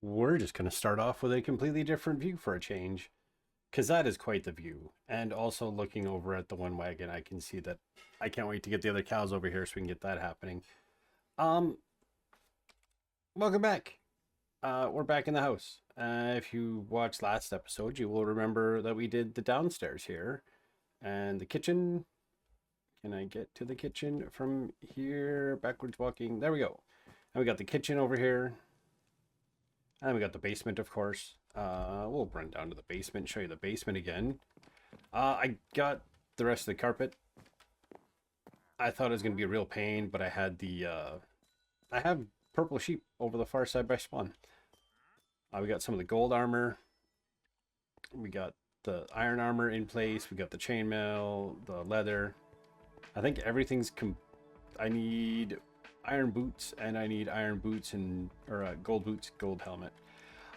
we're just going to start off with a completely different view for a change, because that is quite the view. And also looking over at the one wagon, I can see that I can't wait to get the other cows over here so we can get that happening. Um, Welcome back. We're back in the house. If you watched last episode, you will remember that we did the downstairs here and the kitchen. Can I get to the kitchen from here? Backwards walking. There we go. And we got the kitchen over here. And we got the basement, of course. We'll run down to the basement and show you the basement again. I got the rest of the carpet. I thought it was going to be a real pain, but I had I have purple sheep over the far side by spawn. We got some of the gold armor. We got the iron armor in place. We got the chainmail, the leather. I think everything's I need iron boots, and I need iron boots or gold boots, gold helmet.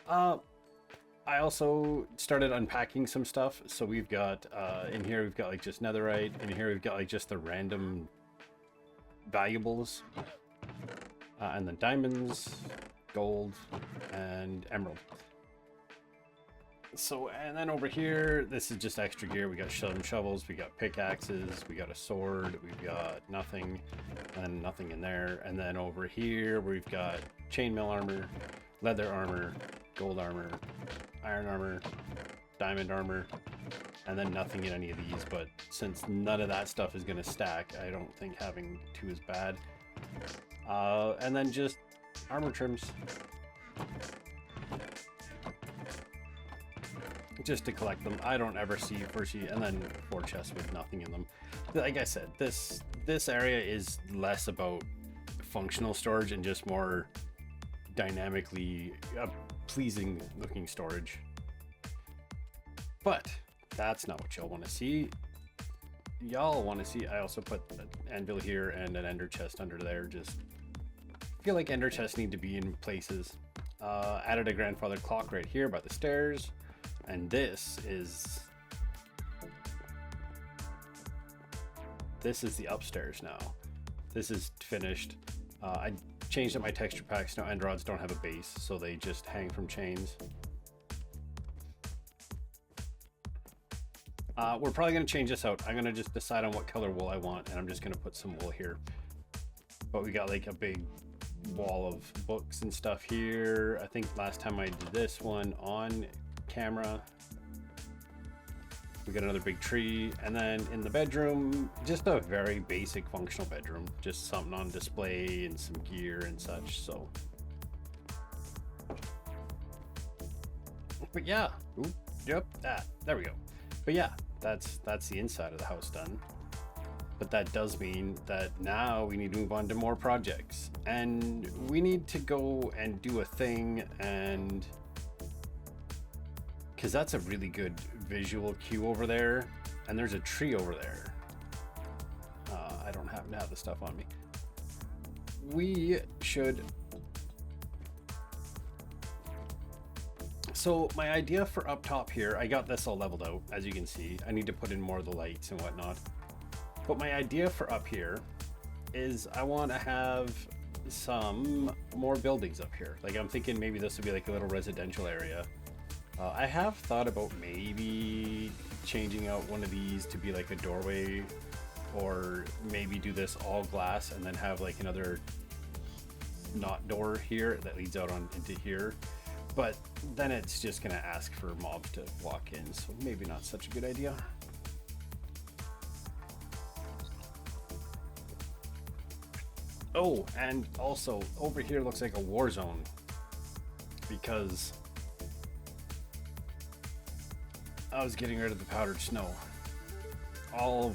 I also started unpacking some stuff. So we've got in here we've got like just netherite. In here we've got like just the random valuables, and then diamonds, gold, and emerald. So, and then over here, this is just extra gear. We got some shovels, we got pickaxes, we got a sword, we've got nothing, and nothing in there. And then over here, we've got chainmail armor, leather armor, gold armor, iron armor, diamond armor, and then nothing in any of these. But since none of that stuff is going to stack, I don't think having two is bad. And then just armor trims. Just to collect them. I don't ever foresee, and then 4 chests with nothing in them. Like I said, this area is less about functional storage and just more dynamically pleasing looking storage. But that's not what y'all want to see. Y'all want to see, I also put an anvil here and an ender chest under there. Just feel like ender chests need to be in places. Added a grandfather clock right here by the stairs. And this is the upstairs now. This is finished. I changed up my texture packs. Now end rods don't have a base, so they just hang from chains. We're probably going to change this out. I'm going to just decide on what color wool I want, and I'm just going to put some wool here. But we got like a big wall of books and stuff here. I think last time I did this one on camera. We got another big tree, and then in the bedroom, just a very basic functional bedroom, just something on display and some gear and such. So, but yeah, ooh, yep, there we go. But yeah, that's the inside of the house done. But that does mean that now we need to move on to more projects, and we need to go and do a thing, and because that's a really good visual cue over there, and there's a tree over there. I don't happen to have the stuff on me. We should. So my idea for up top here, I got this all leveled out, as you can see. I need to put in more of the lights and whatnot. But my idea for up here is I want to have some more buildings up here. Like I'm thinking maybe this would be like a little residential area. I have thought about maybe changing out one of these to be like a doorway, or maybe do this all glass and then have like another not door here that leads out on into here. But then it's just gonna ask for mobs to walk in, so maybe not such a good idea. Oh, and also over here looks like a war zone, because I was getting rid of the powdered snow. All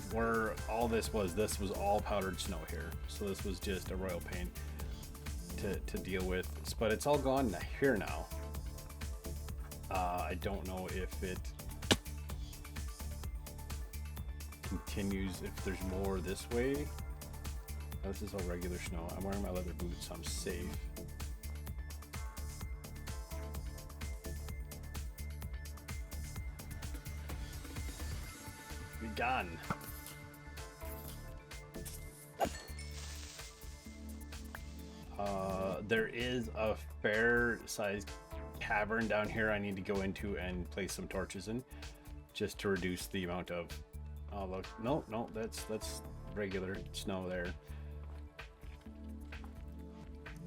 this was all powdered snow here. So this was just a royal pain to deal with. But it's all gone here now. I don't know if it continues, if there's more this way. Oh, this is all regular snow. I'm wearing my leather boots, so I'm safe. Be gone. There is a fair sized cavern down here I need to go into and place some torches in, just to reduce the amount of, oh look, no, that's regular snow there.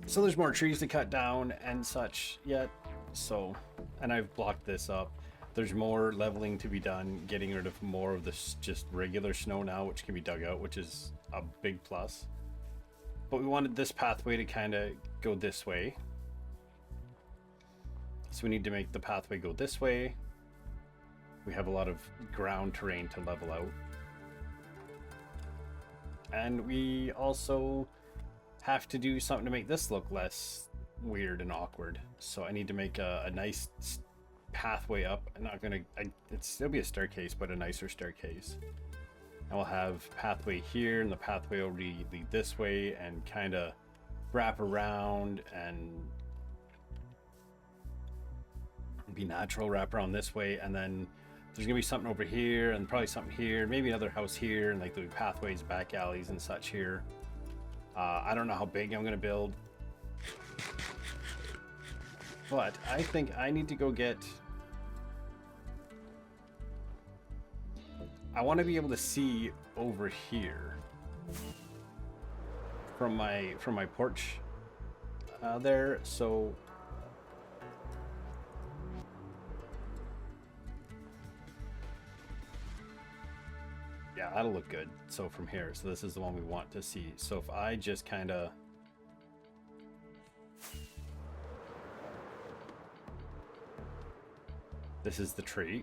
So there's more trees to cut down and such yet. So, and I've blocked this up. There's more leveling to be done, getting rid of more of this just regular snow now, which can be dug out, which is a big plus. But we wanted this pathway to kind of go this way. So we need to make the pathway go this way. We have a lot of ground terrain to level out. And we also have to do something to make this look less weird and awkward. So I need to make a nice pathway up. I'm not gonna, it'll be a staircase, but a nicer staircase. And we'll have pathway here, and the pathway will lead this way and kind of wrap around and be natural, wrap around this way, and then there's gonna be something over here and probably something here, maybe another house here, and like there'll be pathways, back alleys and such here. I don't know how big I'm gonna build, but I think I need to go get, I want to be able to see over here from my porch there. So yeah, that'll look good. So from here, so this is the one we want to see. So if I just kind of, this is the tree.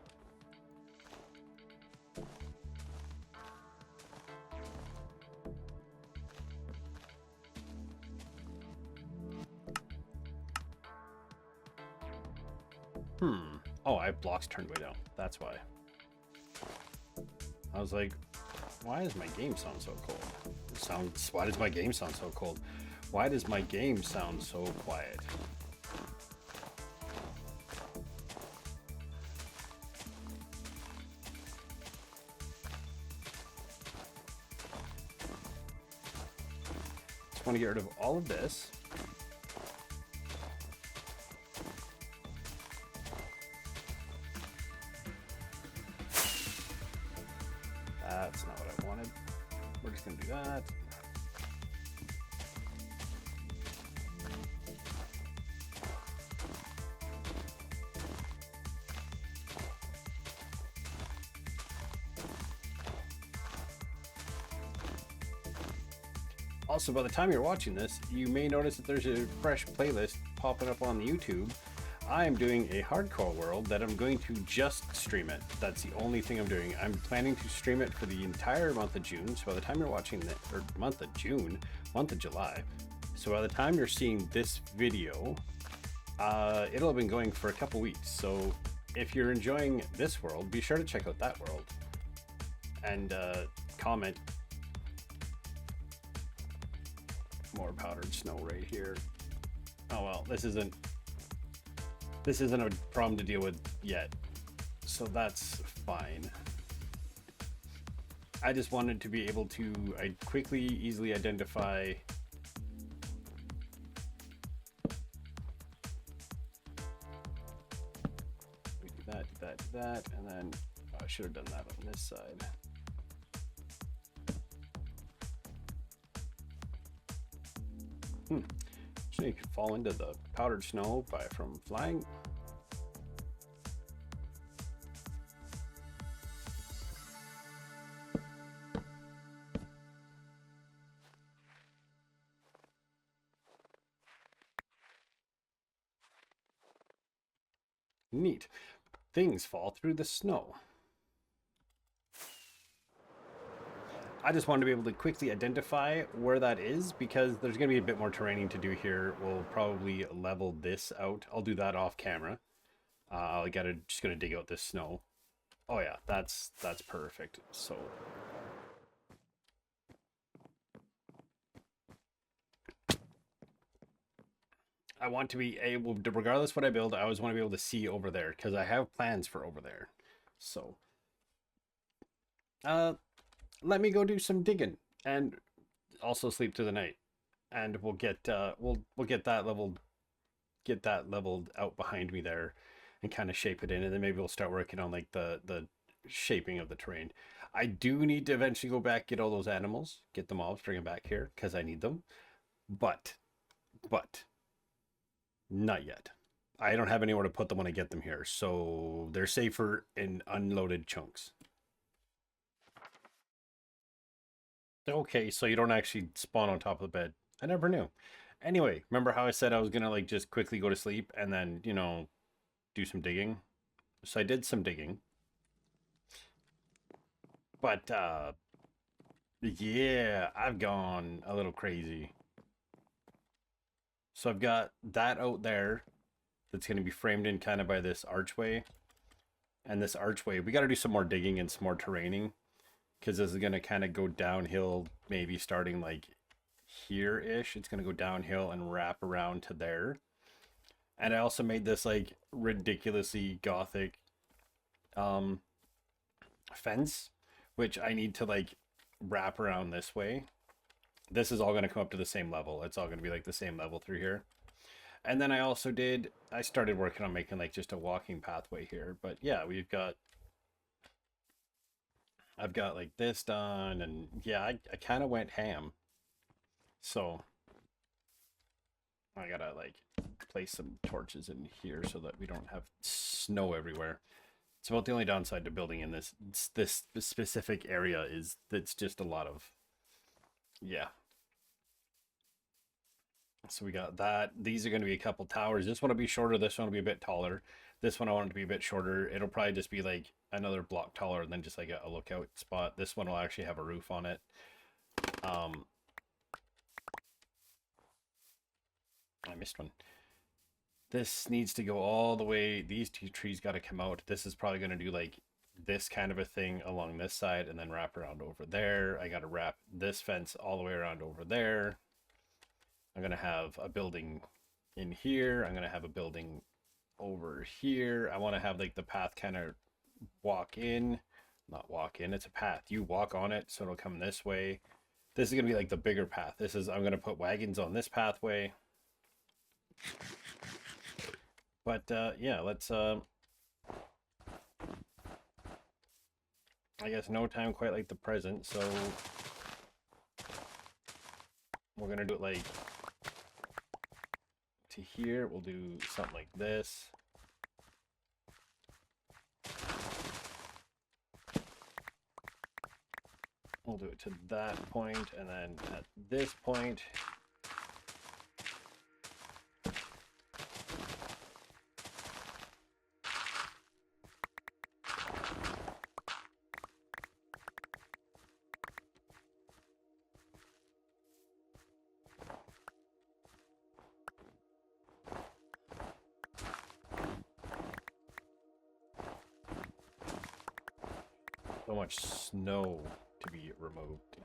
Oh, I have blocks turned way down. That's why. I was like, why does my game sound so cold? Why does my game sound so cold? Why does my game sound so quiet? Just want to get rid of all of this. That's not what I wanted. We're just going to do that. Also, by the time you're watching this, you may notice that there's a fresh playlist popping up on the YouTube. I am doing a hardcore world that I'm going to just stream it. That's the only thing I'm doing. I'm planning to stream it for the entire month of June. So by the time you're watching the month of July. So by the time you're seeing this video, it'll have been going for a couple weeks. So if you're enjoying this world, be sure to check out that world and comment. More powdered snow right here. Oh well, this isn't a problem to deal with yet, so that's fine. I just wanted to be able to quickly, easily identify we do that, and then I should have done that on this side. So you can fall into the powdered snow from flying. Neat. Things fall through the snow. I just wanted to be able to quickly identify where that is because there's going to be a bit more terraining to do here. We'll probably level this out. I'll do that off camera. Just going to dig out this snow. Oh yeah, that's perfect. So I want to be able to, regardless what I build, I always want to be able to see over there because I have plans for over there. So let me go do some digging and also sleep through the night, and we'll get that leveled get that leveled out behind me there and kind of shape it in, and then maybe we'll start working on like the shaping of the terrain. I do need to eventually go back, get all those animals, get them all, bring them back here because I need them. But not yet. I don't have anywhere to put them when I get them here, so they're safer in unloaded chunks. Okay, so you don't actually spawn on top of the bed. I never knew. Anyway, remember how I said I was gonna like just quickly go to sleep and then, you know, do some digging? So I did some digging. But yeah, I've gone a little crazy. So I've got that out there that's going to be framed in kind of by this archway. And this archway, we got to do some more digging and some more terraining, because this is going to kind of go downhill, maybe starting like here-ish. It's going to go downhill and wrap around to there. And I also made this like ridiculously gothic fence, which I need to like wrap around this way. This is all going to come up to the same level. It's all going to be like the same level through here. And then I started working on making like just a walking pathway here. But yeah, I've got like this done, and yeah, I kind of went ham. So I gotta like place some torches in here so that we don't have snow everywhere. It's about the only downside to building in this specific area is that's just a lot of, yeah. So we got that. These are going to be a couple towers. This one will be shorter. This one will be a bit taller. This one I want it to be a bit shorter. It'll probably just be like another block taller than just like a lookout spot. This one will actually have a roof on it. I missed one. This needs to go all the way. These two trees got to come out. This is probably going to do like this kind of a thing along this side and then wrap around over there. I got to wrap this fence all the way around over there. I'm going to have a building in here. I'm going to have a building over here. I want to have like the path kind of walk in, not walk in. It's a path. You walk on it, so it'll come this way. This is going to be like the bigger path. I'm going to put wagons on this pathway. But yeah, let's, I guess no time quite like the present. So we're going to do it like to here. We'll do something like this. We'll do it to that point, and then at this point, so much snow to be removed.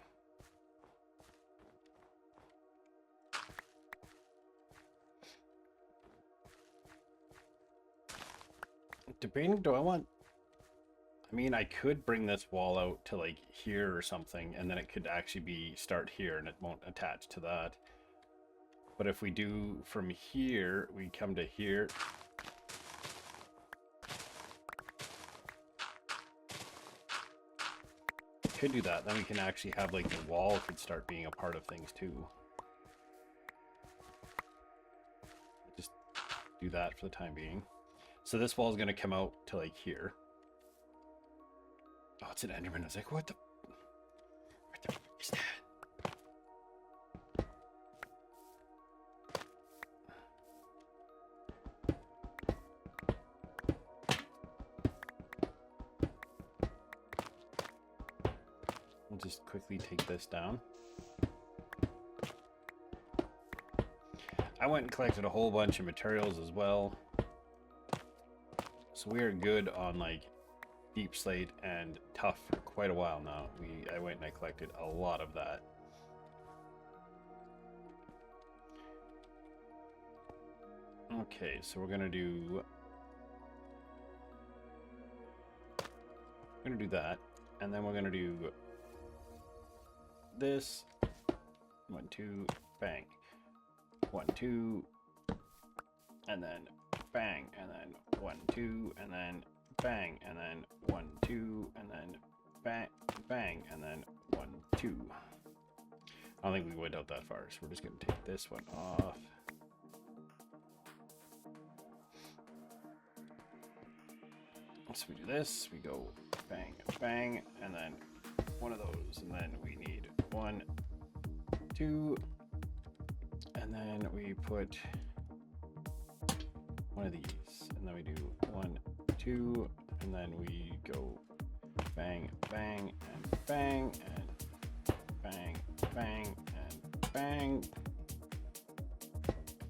Debating, I mean, I could bring this wall out to like here or something, and then it could actually start here and it won't attach to that. But if we do from here, we come to here. Could do that, then we can actually have like the wall could start being a part of things too. Just do that for the time being. So this wall is going to come out to like here. Oh, it's an Enderman. I was like, what the fuck is that? We'll just quickly take this down. I went and collected a whole bunch of materials as well. So we are good on like deep slate and tough for quite a while now. I went and I collected a lot of that. Okay, so we're gonna do that, and then we're gonna do this. 1, 2, bang. 1, 2, and then bang, and then 1, 2, and then bang, and then 1, 2, and then bang, bang, and then 1, 2. I don't think we went out that far, so we're just going to take this one off. So we do this, we go bang, bang, and then one of those, and then we need 1, 2, and then we put one of these, and then we do 1, 2, and then we go bang, bang, and bang, and bang, bang, and bang,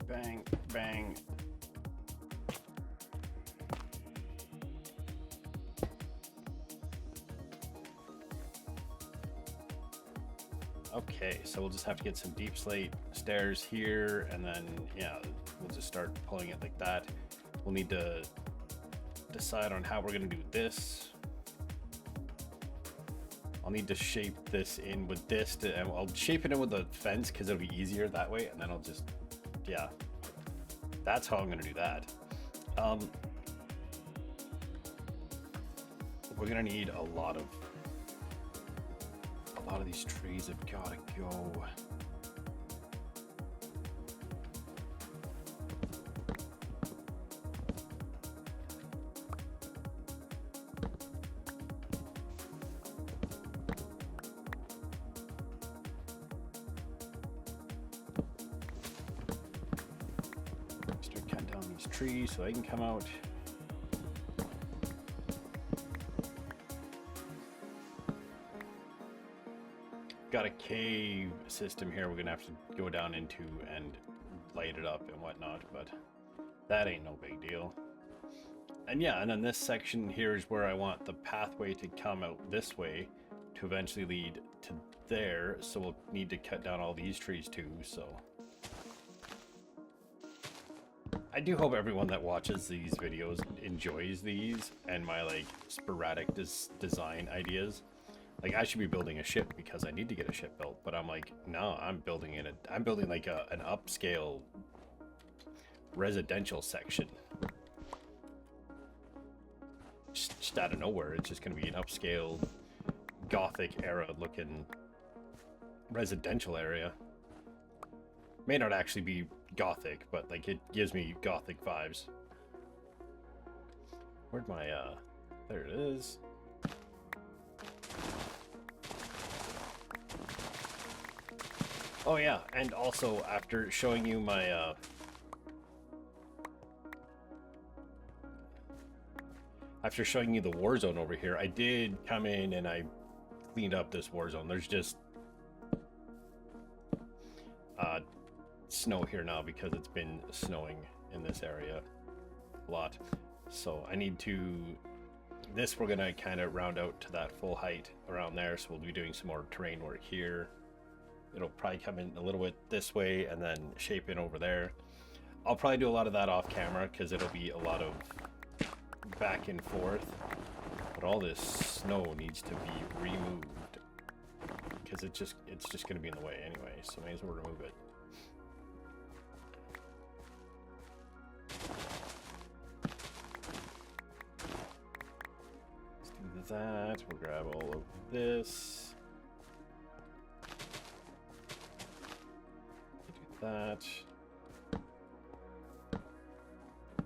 bang, bang. Okay, so we'll just have to get some deep slate stairs here, and then yeah, we'll just start pulling it like that. We'll need to decide on how we're gonna do this. I'll need to shape this in with this, and I'll shape it in with the fence because it'll be easier that way, and then I'll just, yeah, that's how I'm gonna do that. We're gonna need a lot of these trees have gotta go. Start cutting down these trees so they can come out. Got a cave system here we're gonna have to go down into and light it up and whatnot, but that ain't no big deal. And yeah, and then this section here is where I want the pathway to come out this way to eventually lead to there, so we'll need to cut down all these trees too. So I do hope everyone that watches these videos enjoys these and my like sporadic design ideas. Like, I should be building a ship because I need to get a ship built, but I'm like, no, I'm building like an upscale residential section. Just out of nowhere, it's just going to be an upscale Gothic era looking residential area. May not actually be Gothic, but like it gives me Gothic vibes. Where'd my there it is. Oh yeah, and also after showing you my after showing you the war zone over here, I did come in and I cleaned up this war zone. There's just snow here now because it's been snowing in this area a lot. So I need to, this we're gonna kind of round out to that full height around there. So we'll be doing some more terrain work here. It'll probably come in a little bit this way and then shape in over there. I'll probably do a lot of that off camera because it'll be a lot of back and forth. But all this snow needs to be removed because it's just going to be in the way anyway. So may as well remove it. Let's do that. We'll grab all of this. That.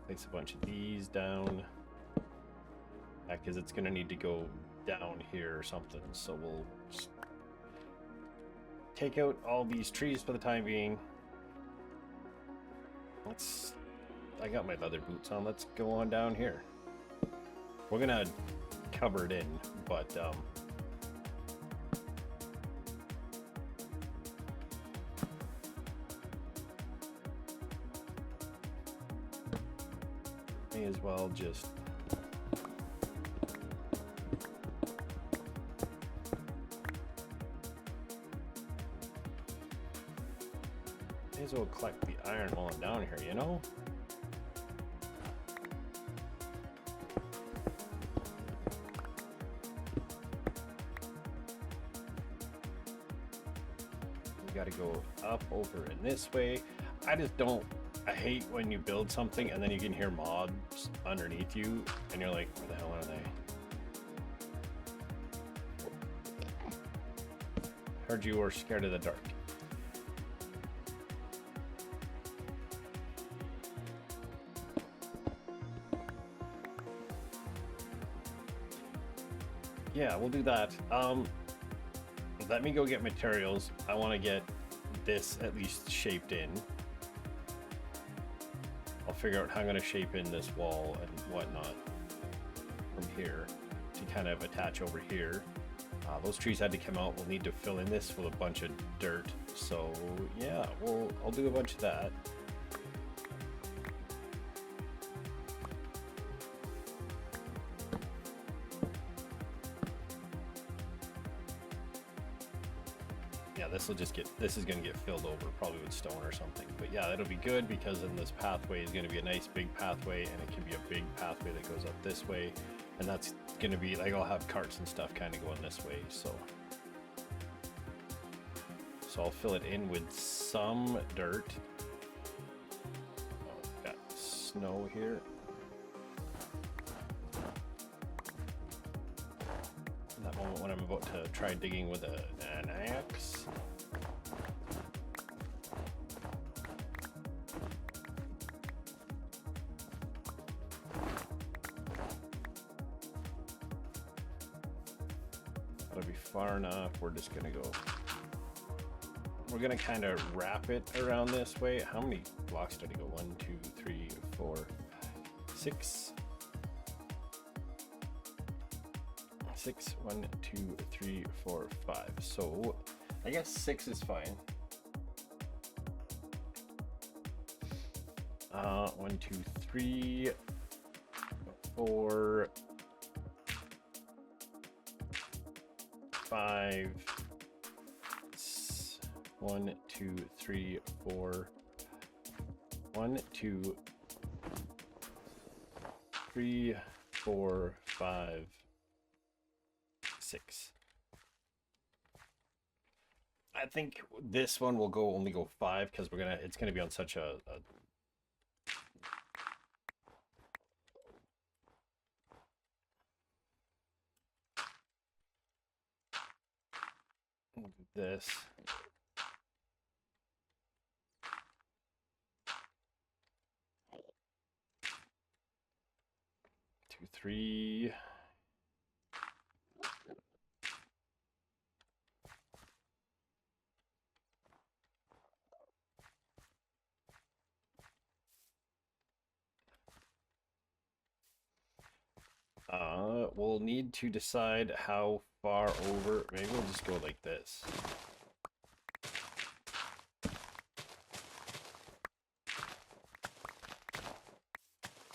Place a bunch of these down. Yeah, because it's going to need to go down here or something. So we'll just take out all these trees for the time being. I got my leather boots on. Let's go on down here. We're going to cover it in, but may as well just collect the iron while I'm down here, you know? We gotta go up, over, and this way. I just don't I hate when you build something and then you can hear mobs underneath you and you're like, where the hell are they? Heard you were scared of the dark. Yeah, we'll do that. Let me go get materials. I want to get this at least shaped in. I'll figure out how I'm going to shape in this wall and whatnot from here to kind of attach over here. Those trees had to come out. We'll need to fill in this with a bunch of dirt. So yeah, I'll do a bunch of that. Yeah, this is going to get filled over probably with stone or something. But yeah, that'll be good because then this pathway is going to be a nice big pathway, and it can be a big pathway that goes up this way. And that's going to be like, I'll have carts and stuff kind of going this way. So I'll fill it in with some dirt. Oh, got snow here. In that moment when I'm about to try digging with an axe. That'll be far enough. We're just gonna go. We're gonna kind of wrap it around this way. How many blocks did I go? 1, 2, 3, 4, 6. 6, 1, 2, 3, 4, 5. So I guess 6 is fine. 1, 2, 3, 4, 5. 1, 2, 3, 4. 1, 2, 3, 4, 5, 6. I think this one will only go 5 because it's gonna be on such a this. 2, 3. We'll need to decide how far over. Maybe we'll just go like this.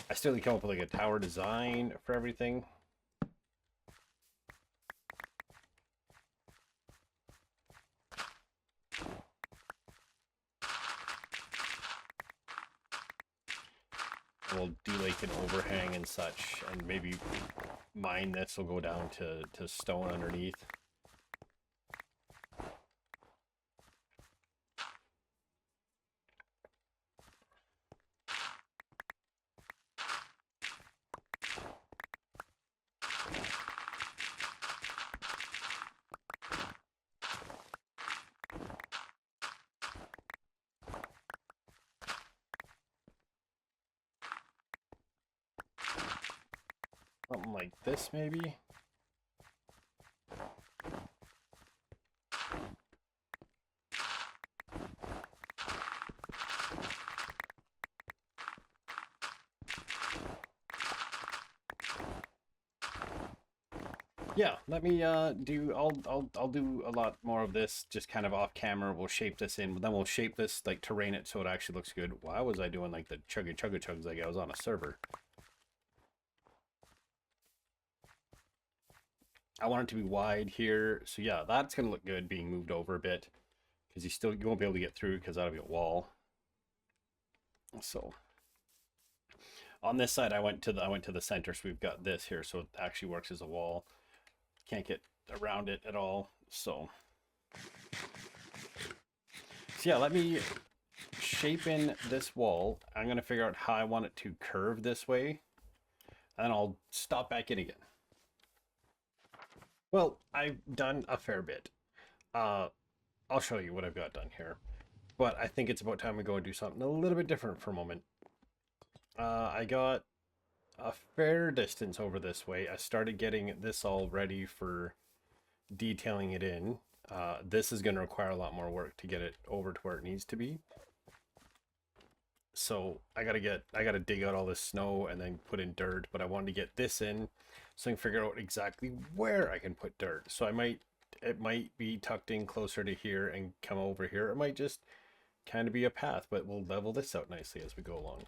I still need to come up with like a tower design for everything. We'll do like an overhang and such, and maybe mine this will go down to stone underneath. Something like this, maybe. Yeah, let me do. I'll do a lot more of this, just kind of off camera. We'll shape this in, but then we'll shape this, like terrain it so it actually looks good. Why was I doing like the chugs like I was on a server? I want it to be wide here, so yeah, that's gonna look good being moved over a bit, because you won't be able to get through because that'll be a wall. So on this side, I went to the center, so we've got this here, so it actually works as a wall. Can't get around it at all. So yeah, let me shape in this wall. I'm going to figure out how I want it to curve this way. And I'll stop back in again. Well, I've done a fair bit. I'll show you what I've got done here. But I think it's about time we go and do something a little bit different for a moment. I got a fair distance over this way. I started getting this all ready for detailing it in. This is going to require a lot more work to get it over to where it needs to be. So I gotta dig out all this snow and then put in dirt, but I wanted to get this in so I can figure out exactly where I can put dirt. So it might be tucked in closer to here and come over here. It might just kind of be a path, but we'll level this out nicely as we go along.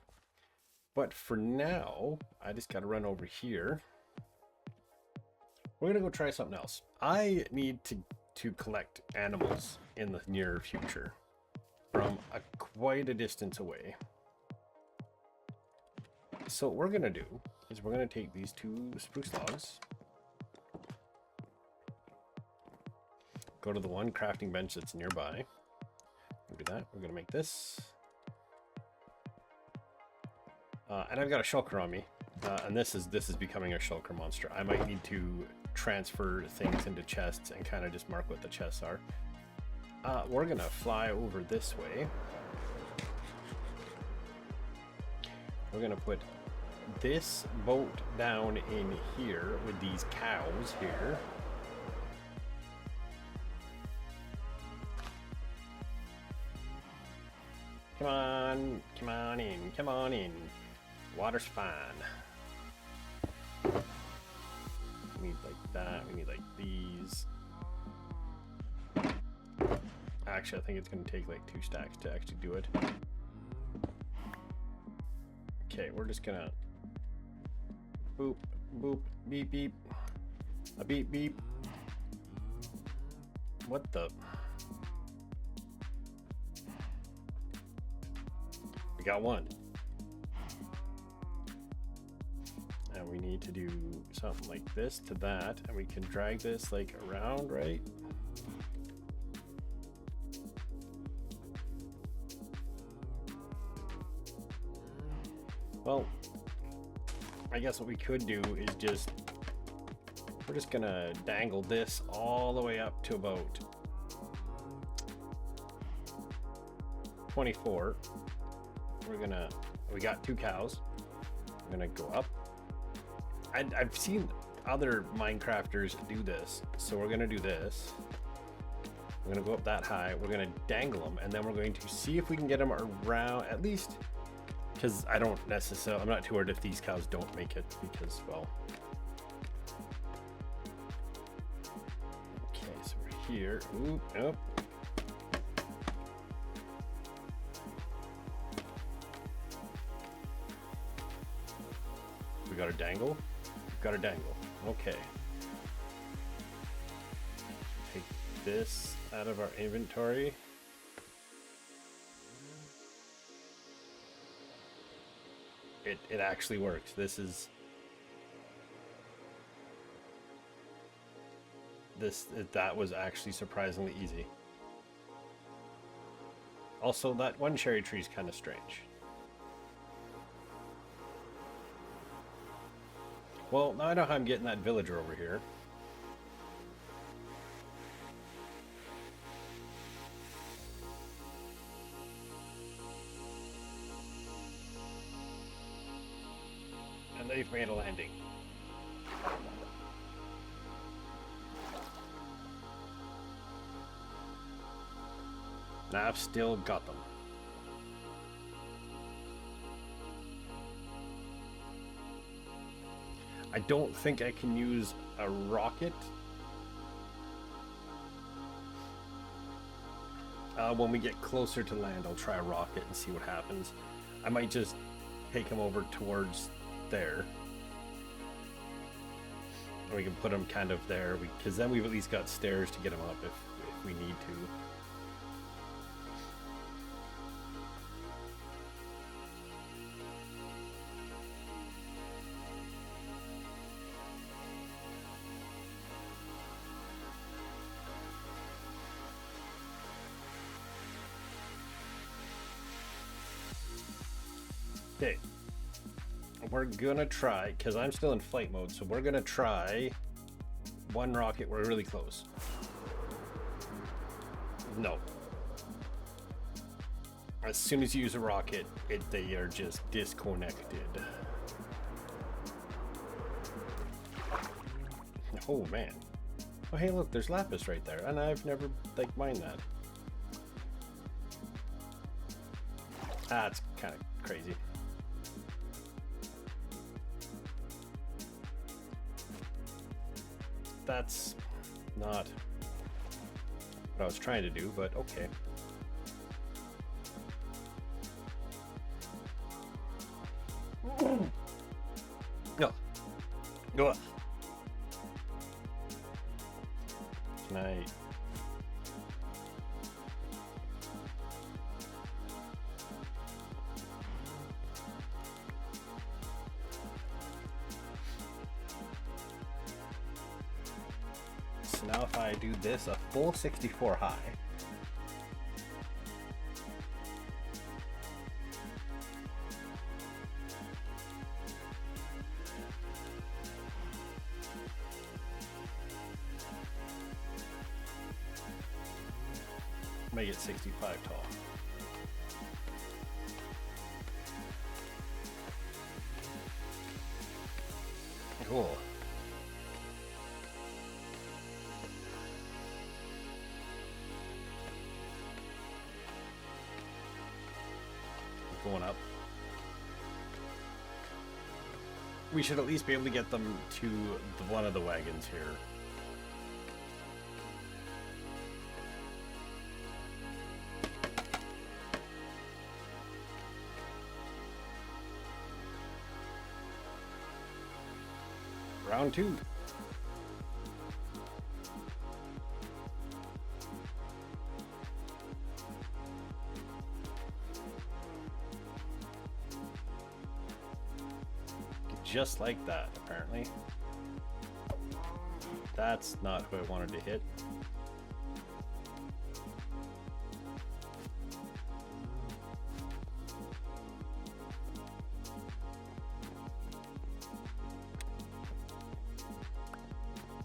But for now, I just gotta run over here. We're gonna go try something else. I need to collect animals in the near future from quite a distance away. So what we're going to do is we're going to take these 2 spruce logs, go to the one crafting bench that's nearby, we'll do that. We're going to make this. And I've got a shulker on me, and this is becoming a shulker monster. I might need to transfer things into chests and kind of just mark what the chests are. We're going to fly over this way. We're going to put this boat down in here with these cows here. Come on in, come on in. Water's fine. We need like that, we need like these. Actually, I think it's going to take like 2 stacks to actually do it. Okay, we're just gonna boop, boop, beep, beep, a beep, beep. What the? We got one. And we need to do something like this to that, and we can drag this like around, right? Well, I guess what we could do is we're just gonna dangle this all the way up to about 24. We got 2 cows. We're gonna go up. I've seen other Minecrafters do this, so we're gonna do this. We're gonna go up that high. We're gonna dangle them, and then we're going to see if we can get them around at least. Because I'm not too worried if these cows don't make it, because, well. Okay, so we're here. Oop, nope. We got a dangle? We've got a dangle. Okay. Take this out of our inventory. It actually works. That was actually surprisingly easy. Also, that one cherry tree is kind of strange. Well, now I know how I'm getting that villager over here. And they've made a landing. And I've still got them. I don't think I can use a rocket. When we get closer to land, I'll try a rocket and see what happens. I might just take him over towards there. And we can put him kind of there, because then we've at least got stairs to get him up if we need to. Okay. We're gonna try, because I'm still in flight mode, so we're gonna try one rocket. We're really close. No. As soon as you use a rocket, they are just disconnected. Oh man. Oh hey look, there's lapis right there, and I've never like mined that. That's kind of crazy. That's not what I was trying to do, but okay. No. Go. Can I? So now if I do this, a full 64 high. Make it 65 tall. Cool. Going up. We should at least be able to get them to one of the wagons here. Round 2. Just like that, apparently. That's not who I wanted to hit.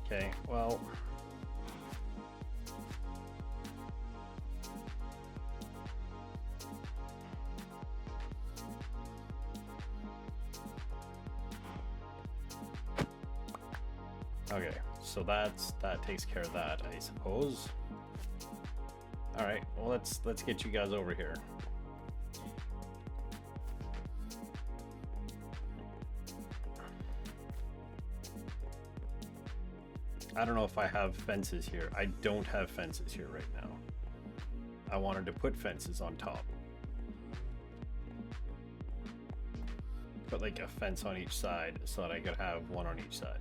Okay, well. Okay, so that takes care of that, I suppose. All right, well let's get you guys over here. I don't know if I have fences here. I don't have fences here right now. I wanted to put fences on top. Put like a fence on each side so that I could have one on each side.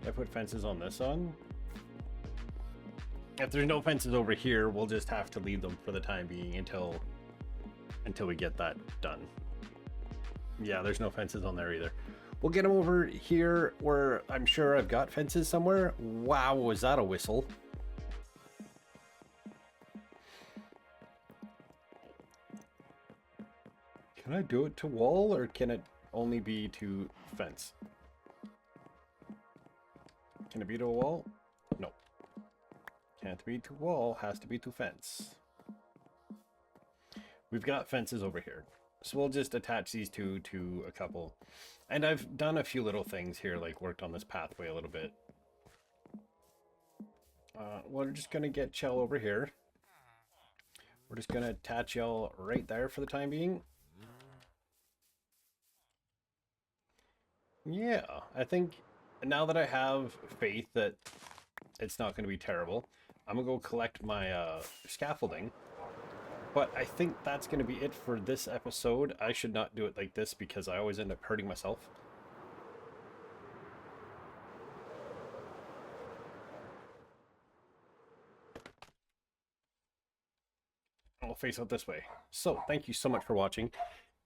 I put fences on this one. If there's no fences over here, we'll just have to leave them for the time being until we get that done. Yeah, there's no fences on there either. We'll get them over here where I'm sure I've got fences somewhere. Wow, was that a whistle? Can I do it to wall or can it only be to fence? Can it be to a wall? No. Can't be to wall, has to be to fence. We've got fences over here. So we'll just attach these two to a couple. And I've done a few little things here, like worked on this pathway a little bit. We're just going to get y'all over here. We're just going to attach y'all right there for the time being. Yeah, I think now that I have faith that it's not going to be terrible, I'm going to go collect my scaffolding. But I think that's going to be it for this episode. I should not do it like this because I always end up hurting myself. I'll face out this way. So, thank you so much for watching.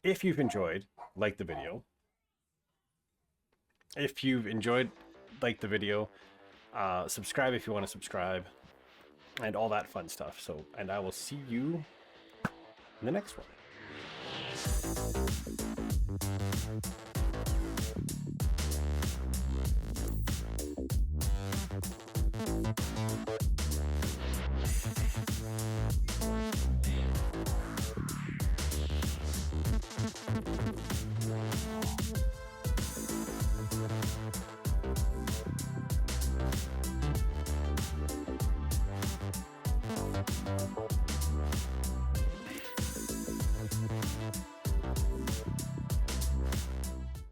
If you've enjoyed, like the video. If you've enjoyed, like the video. Subscribe if you want to subscribe. And all that fun stuff. So, and I will see you in the next one.